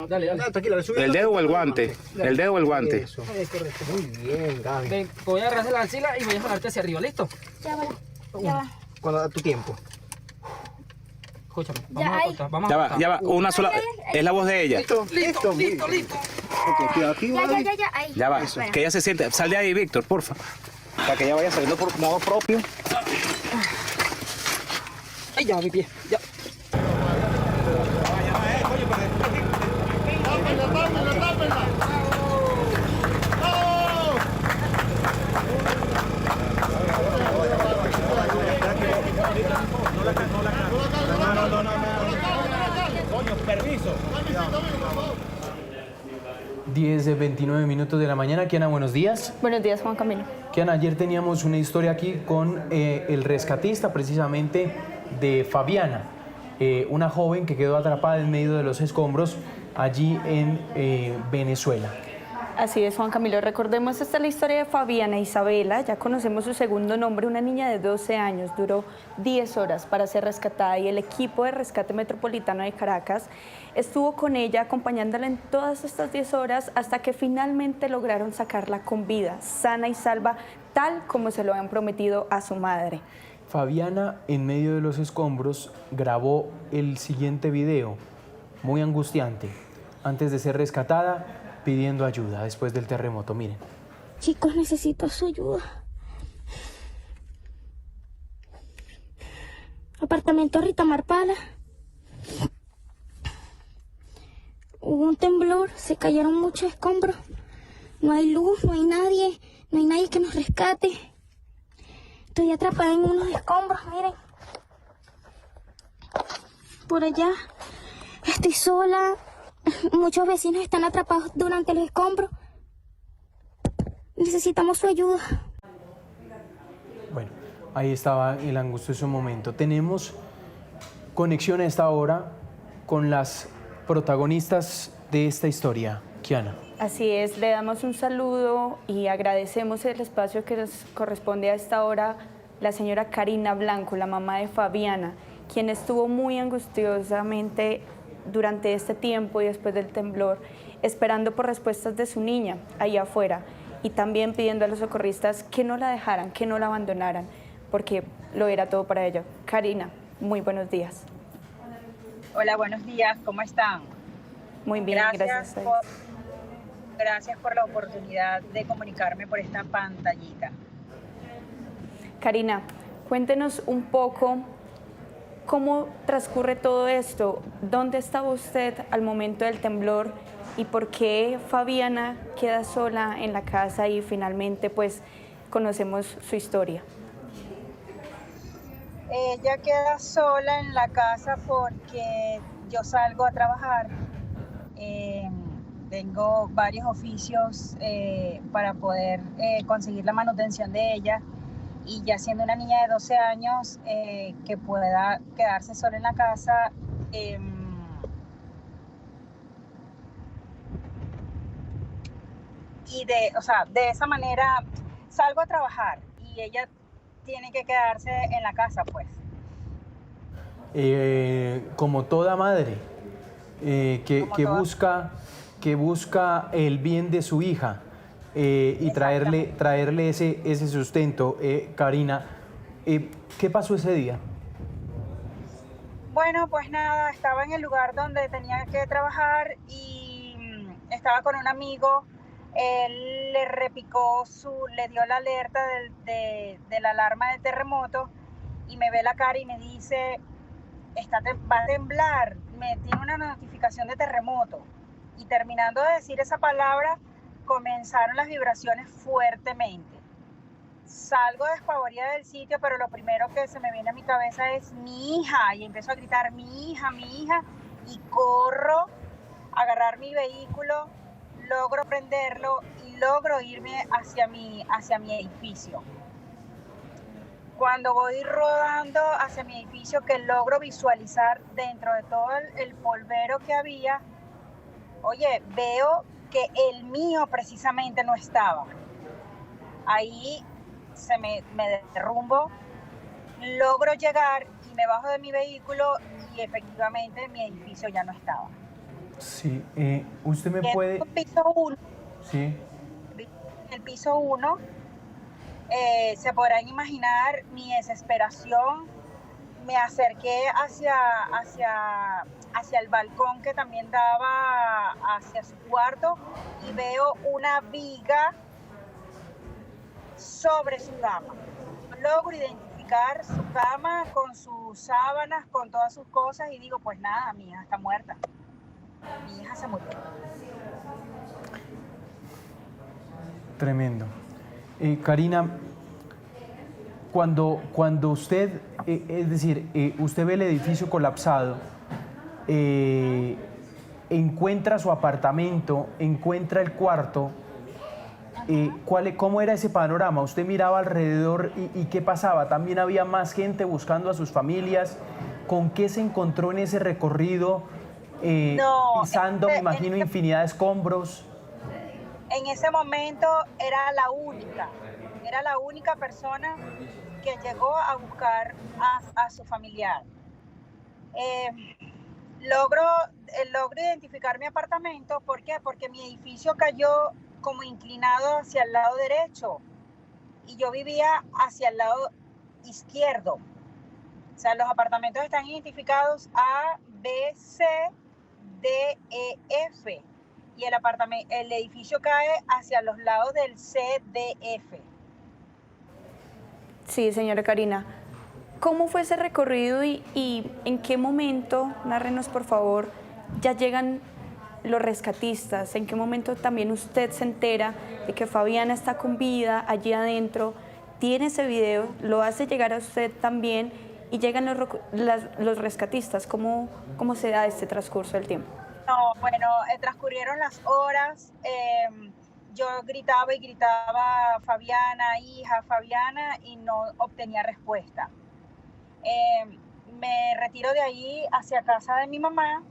Dale, dale. Tranquila, ¿El dedo o el guante? El dedo o el guante. Eso. Correcto. Muy bien, Gaby. Ven, voy a agarrar la axila y voy a jalarte hacia arriba, ¿listo? Ya va, ya va. Cuando a tu tiempo. Escúchame, Ya vamos a hay. cortar, vamos a Ya va, cortar. ya va. Una sola. Es la voz de ella. Listo, Listo, muy listo, bien. listo. Ok, cuidado aquí, Gaby. Ya, ahí. Ya va. Espera. Que ella se siente. Sal de ahí, Víctor, porfa. Para que ella vaya saliendo por modo propio. Ay, ya, mi pie, ya. 10:29 minutos de la mañana. Kiana, buenos días. Buenos días, Juan Camilo. Kiana, ayer teníamos una historia aquí con el rescatista precisamente de Fabiana, una joven que quedó atrapada en medio de los escombros allí en Venezuela. Así es, Juan Camilo. Recordemos, esta es la historia de Fabiana Isabela. Ya conocemos su segundo nombre, una niña de 12 años. Duró 10 horas para ser rescatada y el equipo de rescate metropolitano de Caracas estuvo con ella acompañándola en todas estas 10 horas hasta que finalmente lograron sacarla con vida, sana y salva, tal como se lo habían prometido a su madre. Fabiana, en medio de los escombros, grabó el siguiente video, muy angustiante, antes de ser rescatada, pidiendo ayuda después del terremoto. Miren. Chicos, necesito su ayuda. Apartamento Rita Marpala. Hubo un temblor, se cayeron muchos escombros. No hay luz, no hay nadie que nos rescate. Estoy atrapada en unos escombros, miren. Por allá. Estoy sola. Muchos vecinos están atrapados durante los escombros. Necesitamos su ayuda. Bueno, ahí estaba el angustioso momento. Tenemos conexión a esta hora con las protagonistas de esta historia. Kiana. Así es, le damos un saludo y agradecemos el espacio que nos corresponde a esta hora la señora Karina Blanco, la mamá de Fabiana, quien estuvo muy angustiosamente durante este tiempo y después del temblor, esperando por respuestas de su niña ahí afuera y también pidiendo a los socorristas que no la dejaran, que no la abandonaran, porque lo era todo para ella. Karina, muy buenos días. Hola, buenos días, ¿cómo están? Muy bien, gracias. Gracias por la oportunidad de comunicarme por esta pantallita. Karina, cuéntenos un poco cómo transcurre todo esto, dónde estaba usted al momento del temblor y por qué Fabiana queda sola en la casa y finalmente pues conocemos su historia. Ella queda sola en la casa porque yo salgo a trabajar. Tengo varios oficios para poder conseguir la manutención de ella y ya siendo una niña de 12 años que pueda quedarse sola en la casa, y de esa manera salgo a trabajar y ella tiene que quedarse en la casa, pues. Como toda madre que busca el bien de su hija y traerle ese sustento. Karina, ¿qué pasó ese día? Bueno, pues nada, estaba en el lugar donde tenía que trabajar y estaba con un amigo. Él le repicó, le dio la alerta de la alarma de terremoto y me ve la cara y me dice, va a temblar, me tiene una notificación de terremoto. Y terminando de decir esa palabra, comenzaron las vibraciones fuertemente. Salgo despavorida del sitio, pero lo primero que se me viene a mi cabeza es mi hija. Y empiezo a gritar, mi hija, y corro a agarrar mi vehículo, logro prenderlo y logro irme hacia mi edificio. Cuando voy rodando hacia mi edificio, que logro visualizar dentro de todo el polvero que había, oye, veo que el mío precisamente no estaba. Ahí me derrumbo, logro llegar y me bajo de mi vehículo y efectivamente mi edificio ya no estaba. Sí, usted me En puede... el piso 1, Sí, el piso 1, se podrán imaginar mi desesperación. Me acerqué hacia el balcón que también daba hacia su cuarto y veo una viga sobre su cama. Logro identificar su cama con sus sábanas, con todas sus cosas y digo, pues nada, mi hija está muerta. Mi hija se murió. tremendo. Karina, cuando usted, es decir, usted ve el edificio colapsado, encuentra su apartamento, encuentra el cuarto, ¿cómo era ese panorama? ¿Usted miraba alrededor y qué pasaba? ¿También había más gente buscando a sus familias? ¿Con qué se encontró en ese recorrido? No, Pisando, me imagino, infinidad de escombros. en ese momento era la única persona que llegó a buscar a su familiar. Logro identificar mi apartamento. ¿Por qué? Porque mi edificio cayó como inclinado hacia el lado derecho y yo vivía hacia el lado izquierdo. O sea, los apartamentos están identificados A, B, C, D, E, F. Y el edificio cae hacia los lados del C, D, F. Sí, señora Karina. ¿Cómo fue ese recorrido y en qué momento, nárrenos por favor, ya llegan los rescatistas? ¿En qué momento también usted se entera de que Fabiana está con vida allí adentro? Tiene ese video, lo hace llegar a usted también y llegan los rescatistas. ¿Cómo se da este transcurso del tiempo? No, bueno, transcurrieron las horas. Yo gritaba y gritaba, Fabiana, hija, Fabiana, y no obtenía respuesta. Me retiro de ahí hacia casa de mi mamá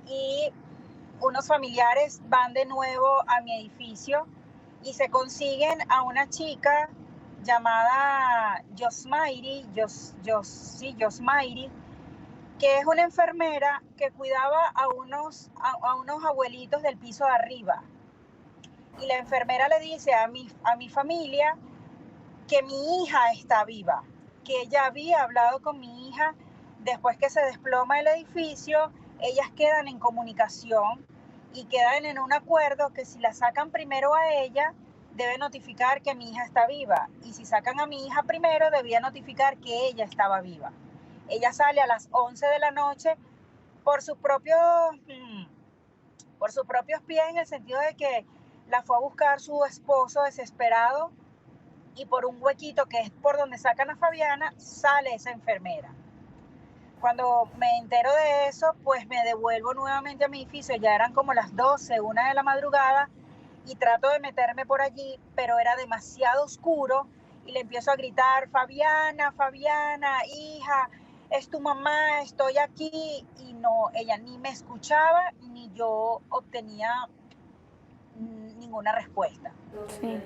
y unos familiares van de nuevo a mi edificio y se consiguen a una chica llamada Yosmairi, que es una enfermera que cuidaba a unos abuelitos del piso de arriba. Y la enfermera le dice a mi familia que mi hija está viva, que ella había hablado con mi hija después que se desploma el edificio. Ellas quedan en comunicación y quedan en un acuerdo que si la sacan primero a ella, debe notificar que mi hija está viva. Y si sacan a mi hija primero, debía notificar que ella estaba viva. Ella sale a las 11 de la noche por sus propios pies, en el sentido de que la fue a buscar su esposo desesperado, y por un huequito que es por donde sacan a Fabiana, sale esa enfermera. Cuando me entero de eso, pues me devuelvo nuevamente a mi edificio. Ya eran como las 12, 1 de la madrugada, y trato de meterme por allí, pero era demasiado oscuro, y le empiezo a gritar, Fabiana, Fabiana, hija, es tu mamá, estoy aquí. Y no, ella ni me escuchaba, ni yo obtenía ninguna respuesta. Sí.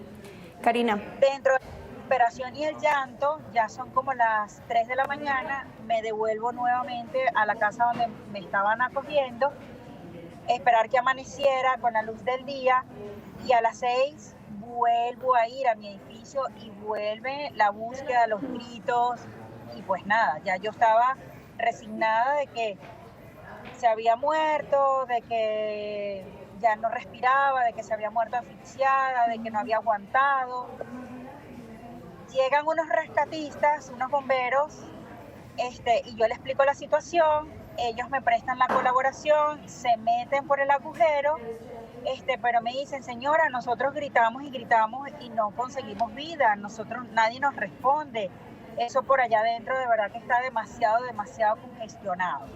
Karina. Dentro de la desesperación y el llanto, ya son como las 3 de la mañana, me devuelvo nuevamente a la casa donde me estaban acogiendo, esperar que amaneciera con la luz del día, y a las 6 vuelvo a ir a mi edificio y vuelve la búsqueda, los gritos, y pues nada, ya yo estaba resignada de que se había muerto, de que ya no respiraba, de que se había muerto asfixiada, de que no había aguantado. Llegan unos rescatistas, unos bomberos, y yo les explico la situación. Ellos me prestan la colaboración, se meten por el agujero, pero me dicen, señora, nosotros gritamos y gritamos y no conseguimos vida, nadie nos responde. Eso por allá adentro de verdad que está demasiado congestionado.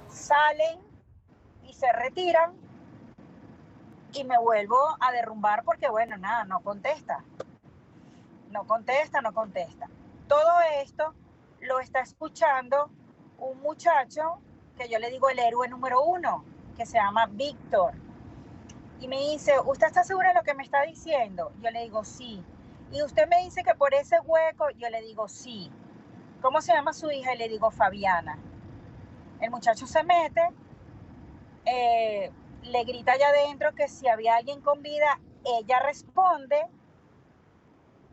Salen y se retiran y me vuelvo a derrumbar porque, bueno, nada, no contesta. Todo esto lo está escuchando un muchacho que yo le digo el héroe número 1, que se llama Víctor. Y me dice, ¿usted está segura de lo que me está diciendo? Yo le digo, sí. Y usted me dice que por ese hueco, yo le digo, sí. ¿Cómo se llama su hija? Y le digo, Fabiana. El muchacho se mete le grita allá adentro que si había alguien con vida. Ella responde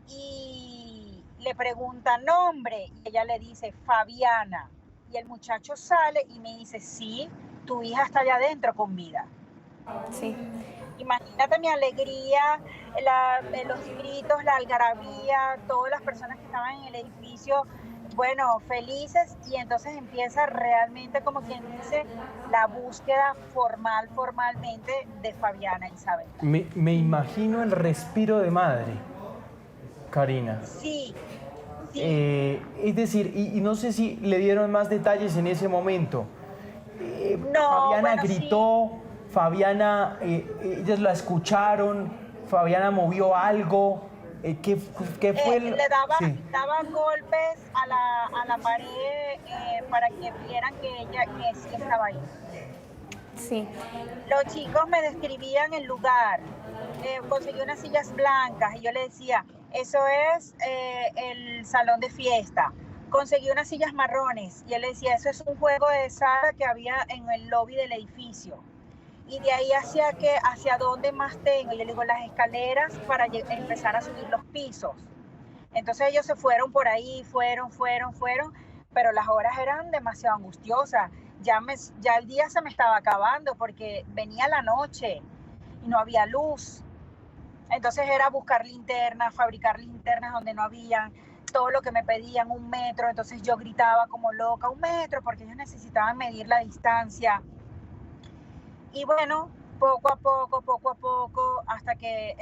y le pregunta nombre y ella le dice Fabiana. Y el muchacho sale y me dice, sí, tu hija está allá adentro con vida. Sí. Imagínate mi alegría, los gritos, la algarabía, todas las personas que estaban en el edificio, bueno, felices, y entonces empieza realmente, como quien dice, la búsqueda formalmente de Fabiana Isabel. Me imagino el respiro de madre, Karina. Sí. Es decir, y no sé si le dieron más detalles en ese momento. No, Fabiana bueno, gritó, sí. Fabiana, ellas la escucharon, Fabiana movió algo. ¿Qué fue? Le daba golpes a la pared para que vieran que ella que sí estaba ahí. Sí. Los chicos me describían el lugar. Conseguí unas sillas blancas y yo le decía, eso es el salón de fiesta. Conseguí unas sillas marrones y él le decía, eso es un juego de sala que había en el lobby del edificio. Y de ahí hacia dónde más tengo. Y yo le digo, las escaleras para empezar a subir los pisos. Entonces ellos se fueron por ahí, fueron, pero las horas eran demasiado angustiosas. Ya el día se me estaba acabando porque venía la noche y no había luz. Entonces era buscar linternas, fabricar linternas donde no habían, todo lo que me pedían, 1 metro. Entonces yo gritaba como loca, 1 metro, porque ellos necesitaban medir la distancia. Y bueno, poco a poco, hasta que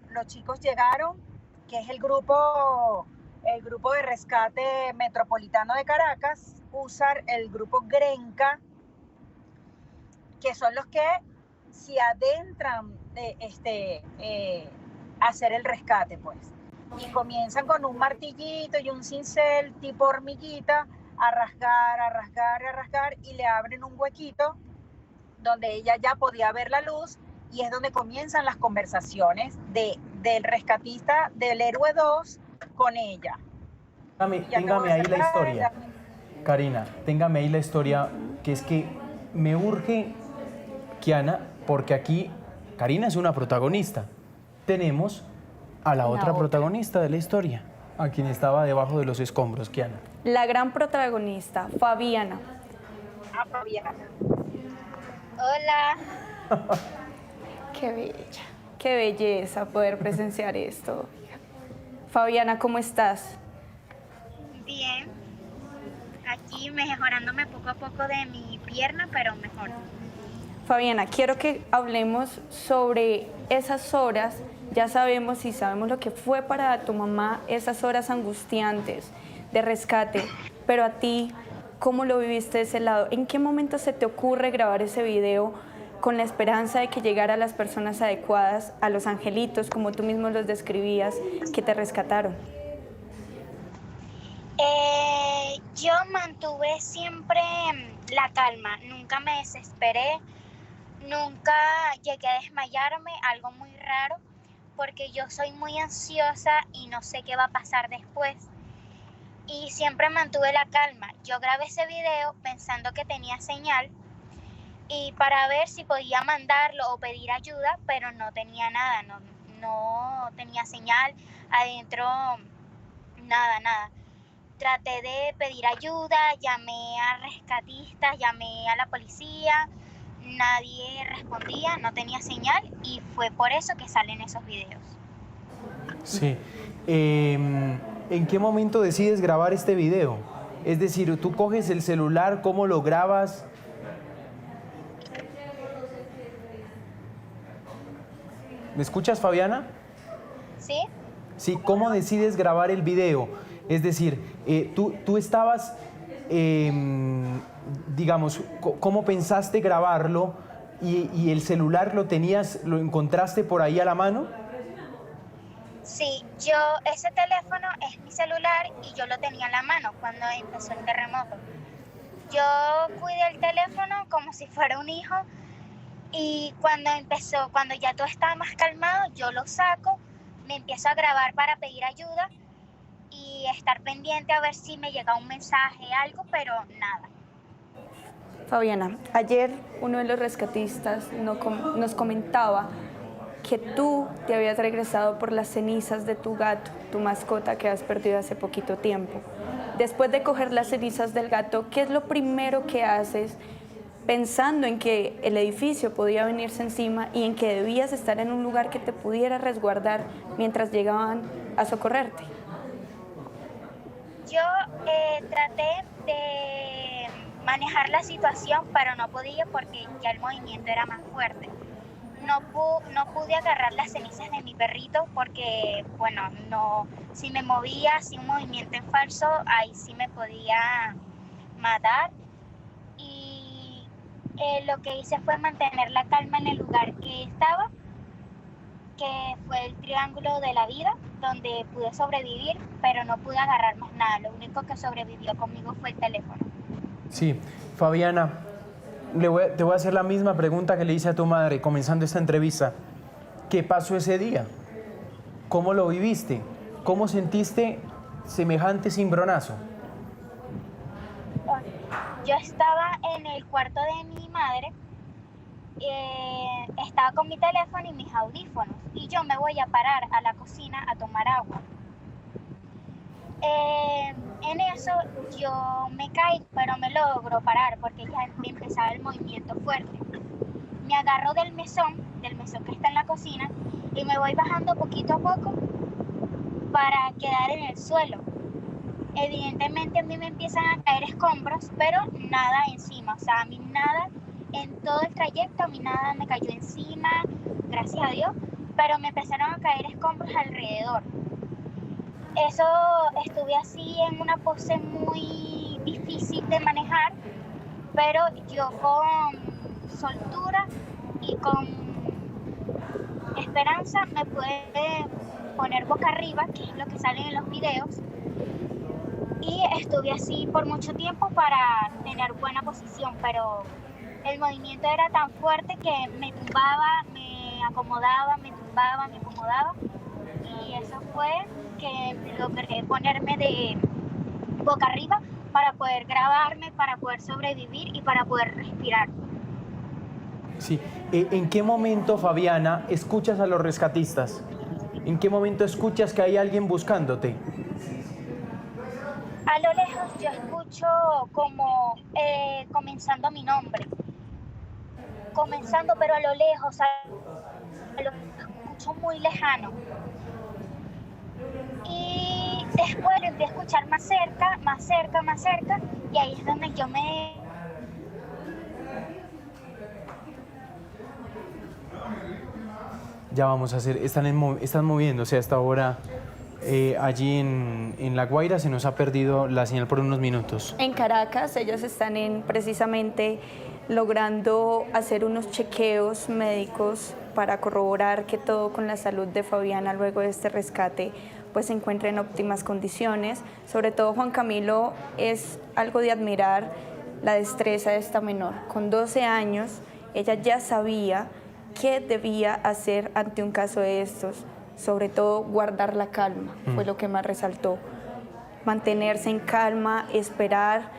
los chicos llegaron, que es el grupo de rescate metropolitano de Caracas, USAR, el grupo Grenca, que son los que se adentran a hacer el rescate, pues. Y comienzan con un martillito y un cincel tipo hormiguita a rasgar, y le abren un huequito donde ella ya podía ver la luz, y es donde comienzan las conversaciones del rescatista del Héroe 2 con ella. Téngame ahí la historia, Karina, téngame ahí la historia, que es que me urge, Kiana, porque aquí Karina es una protagonista. Tenemos a la otra protagonista de la historia, a quien estaba debajo de los escombros, Kiana. La gran protagonista, Fabiana. Fabiana. Hola. Qué bella, qué belleza poder presenciar esto. Fabiana, ¿cómo estás? Bien. Aquí mejorándome poco a poco de mi pierna, pero mejor. Fabiana, quiero que hablemos sobre esas horas. Ya sabemos lo que fue para tu mamá esas horas angustiantes de rescate, pero a ti, ¿cómo lo viviste de ese lado? ¿En qué momento se te ocurre grabar ese video con la esperanza de que llegara a las personas adecuadas, a los angelitos, como tú mismo los describías, que te rescataron? Yo mantuve siempre la calma, nunca me desesperé, nunca llegué a desmayarme, algo muy raro, porque yo soy muy ansiosa y no sé qué va a pasar después. Y siempre mantuve la calma. Yo grabé ese video pensando que tenía señal y para ver si podía mandarlo o pedir ayuda, pero no tenía nada, no tenía señal adentro, nada. Traté de pedir ayuda, llamé a rescatistas, llamé a la policía, nadie respondía, no tenía señal, y fue por eso que salen esos videos. Sí. ¿En qué momento decides grabar este video? Es decir, tú coges el celular, ¿cómo lo grabas? ¿Me escuchas, Fabiana? ¿Sí? Sí, ¿cómo decides grabar el video? Es decir, tú estabas, digamos, ¿cómo pensaste grabarlo? ¿Y el celular lo encontraste por ahí a la mano? Sí, ese teléfono es mi celular y yo lo tenía en la mano cuando empezó el terremoto. Yo cuidé el teléfono como si fuera un hijo, y cuando ya todo estaba más calmado, yo lo saco, me empiezo a grabar para pedir ayuda y estar pendiente a ver si me llega un mensaje, algo, pero nada. Fabiana, ayer uno de los rescatistas nos comentaba que tú te habías regresado por las cenizas de tu gato, tu mascota que has perdido hace poquito tiempo. Después de coger las cenizas del gato, ¿qué es lo primero que haces pensando en que el edificio podía venirse encima y en que debías estar en un lugar que te pudiera resguardar mientras llegaban a socorrerte? Yo traté de manejar la situación, pero no podía porque ya el movimiento era más fuerte. No pude agarrar las cenizas de mi perrito porque, bueno, no, si me movía, hacía un movimiento en falso, ahí sí me podía matar. Y lo que hice fue mantener la calma en el lugar que estaba, que fue el triángulo de la vida, donde pude sobrevivir, pero no pude agarrar más nada. Lo único que sobrevivió conmigo fue el teléfono. Sí, Fabiana, te voy a hacer la misma pregunta que le hice a tu madre comenzando esta entrevista. ¿Qué pasó ese día? ¿Cómo lo viviste? ¿Cómo sentiste semejante cimbronazo? Yo estaba en el cuarto de mi madre, estaba con mi teléfono y mis audífonos, y yo me voy a parar a la cocina a tomar agua. En eso yo me caigo, pero me logro parar porque ya empezaba el movimiento fuerte. Me agarro del mesón que está en la cocina, y me voy bajando poquito a poco para quedar en el suelo. Evidentemente a mí me empiezan a caer escombros, pero nada encima, o sea, a mí nada, en todo el trayecto a mí nada me cayó encima, gracias a Dios, pero me empezaron a caer escombros alrededor. Eso, estuve así en una pose muy difícil de manejar, pero yo con soltura y con esperanza me pude poner boca arriba, que es lo que sale en los videos, y estuve así por mucho tiempo para tener buena posición, pero el movimiento era tan fuerte que me tumbaba, me acomodaba, me tumbaba, me acomodaba, y eso fue que logré ponerme de boca arriba para poder grabarme, para poder sobrevivir y para poder respirar. Sí. ¿En qué momento, Fabiana, escuchas a los rescatistas? ¿En qué momento escuchas que hay alguien buscándote? A lo lejos yo escucho como comenzando mi nombre. Comenzando, pero a lo lejos, lo escucho muy lejano. Y después lo empiezo a escuchar más cerca, más cerca, más cerca, y ahí es donde yo me... Ya vamos a hacer, están moviéndose hasta ahora allí en La Guaira. Se nos ha perdido la señal por unos minutos. En Caracas ellos están precisamente logrando hacer unos chequeos médicos para corroborar que todo con la salud de Fabiana luego de este rescate pues se encuentra en óptimas condiciones. Sobre todo, Juan Camilo, es algo de admirar la destreza de esta menor. Con 12 años ella ya sabía qué debía hacer ante un caso de estos, sobre todo guardar la calma, fue lo que más resaltó. Mantenerse en calma, esperar,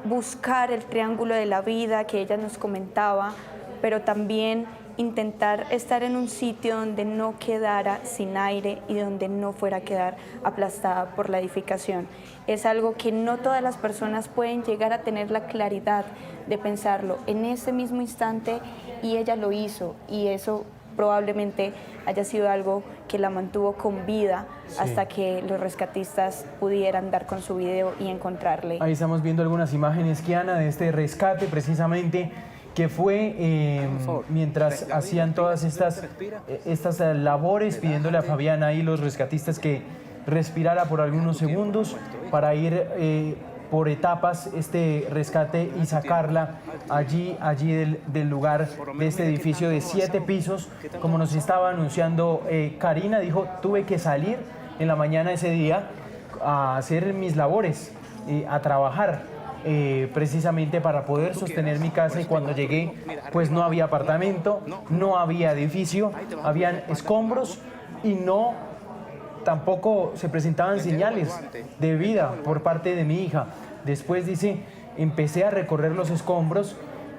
buscar el triángulo de la vida que ella nos comentaba, pero también intentar estar en un sitio donde no quedara sin aire y donde no fuera a quedar aplastada por la edificación. Es algo que no todas las personas pueden llegar a tener la claridad de pensarlo en ese mismo instante, y ella lo hizo, y eso probablemente haya sido algo que la mantuvo con vida hasta que los rescatistas pudieran dar con su video y encontrarle. Ahí estamos viendo algunas imágenes, Kiana, de este rescate precisamente, que fue mientras hacían todas estas labores, pidiéndole a Fabiana y los rescatistas que respirara por algunos segundos para ir por etapas este rescate y sacarla allí del lugar de este edificio de 7 pisos. Como nos estaba anunciando Karina, dijo, tuve que salir en la mañana ese día a hacer mis labores, a trabajar. Precisamente para poder sostener mi casa, y cuando llegué pues no había apartamento, no había edificio, habían escombros y tampoco se presentaban señales de vida por parte de mi hija. Después dice, empecé a recorrer los escombros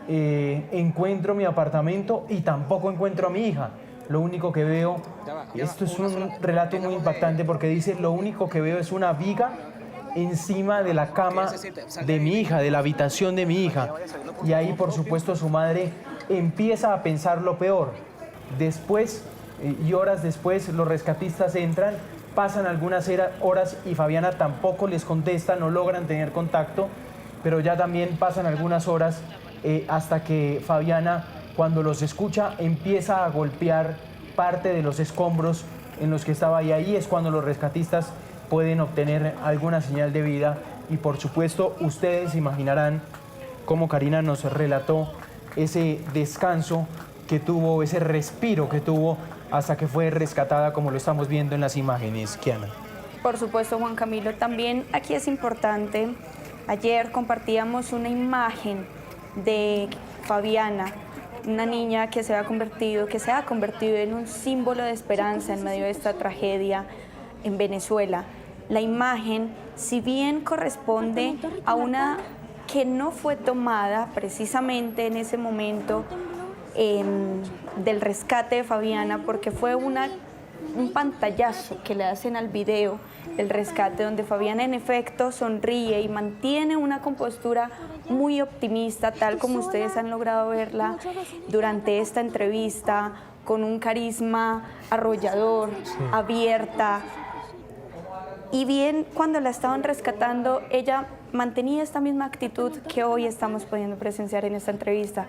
encuentro mi apartamento y tampoco encuentro a mi hija. Lo único que veo, esto es un relato muy impactante porque dice, lo único que veo es una viga encima de la cama de mi hija, de la habitación de mi hija. Y ahí, por supuesto, su madre empieza a pensar lo peor. Después, y horas después, los rescatistas entran, pasan algunas horas y Fabiana tampoco les contesta, no logran tener contacto, pero ya también pasan algunas horas hasta que Fabiana, cuando los escucha, empieza a golpear parte de los escombros en los que estaba y ahí es cuando los rescatistas pueden obtener alguna señal de vida y por supuesto ustedes imaginarán cómo Karina nos relató ese descanso que tuvo, ese respiro que tuvo hasta que fue rescatada como lo estamos viendo en las imágenes. Kiana. Por supuesto, Juan Camilo, también aquí es importante, ayer compartíamos una imagen de Fabiana, una niña que se ha convertido en un símbolo de esperanza en medio de esta tragedia en Venezuela. La imagen, si bien corresponde a una que no fue tomada precisamente en ese momento del rescate de Fabiana, porque fue un pantallazo que le hacen al video del rescate, donde Fabiana en efecto sonríe y mantiene una compostura muy optimista, tal como ustedes han logrado verla durante esta entrevista, con un carisma arrollador, abierta. Y bien, cuando la estaban rescatando, ella mantenía esta misma actitud que hoy estamos pudiendo presenciar en esta entrevista.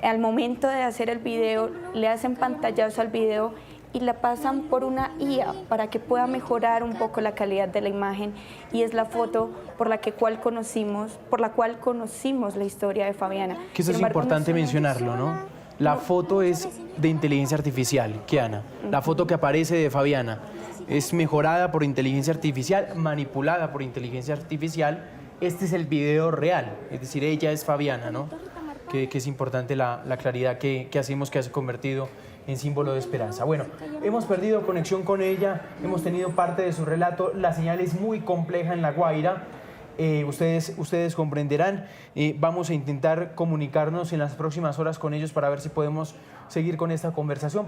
Al momento de hacer el video, le hacen pantallazo al video y la pasan por una IA para que pueda mejorar un poco la calidad de la imagen, y es la foto por la cual conocimos la historia de Fabiana. Que eso es importante mencionarlo, ¿no? La foto es de inteligencia artificial, Kiana. La foto que aparece de Fabiana es mejorada por inteligencia artificial, manipulada por inteligencia artificial. Este es el video real, es decir, ella es Fabiana, ¿no? Que es importante la claridad que hacemos, que ha convertido en símbolo de esperanza. Bueno, hemos perdido conexión con ella, hemos tenido parte de su relato, la señal es muy compleja en La Guaira, ustedes comprenderán, vamos a intentar comunicarnos en las próximas horas con ellos para ver si podemos seguir con esta conversación.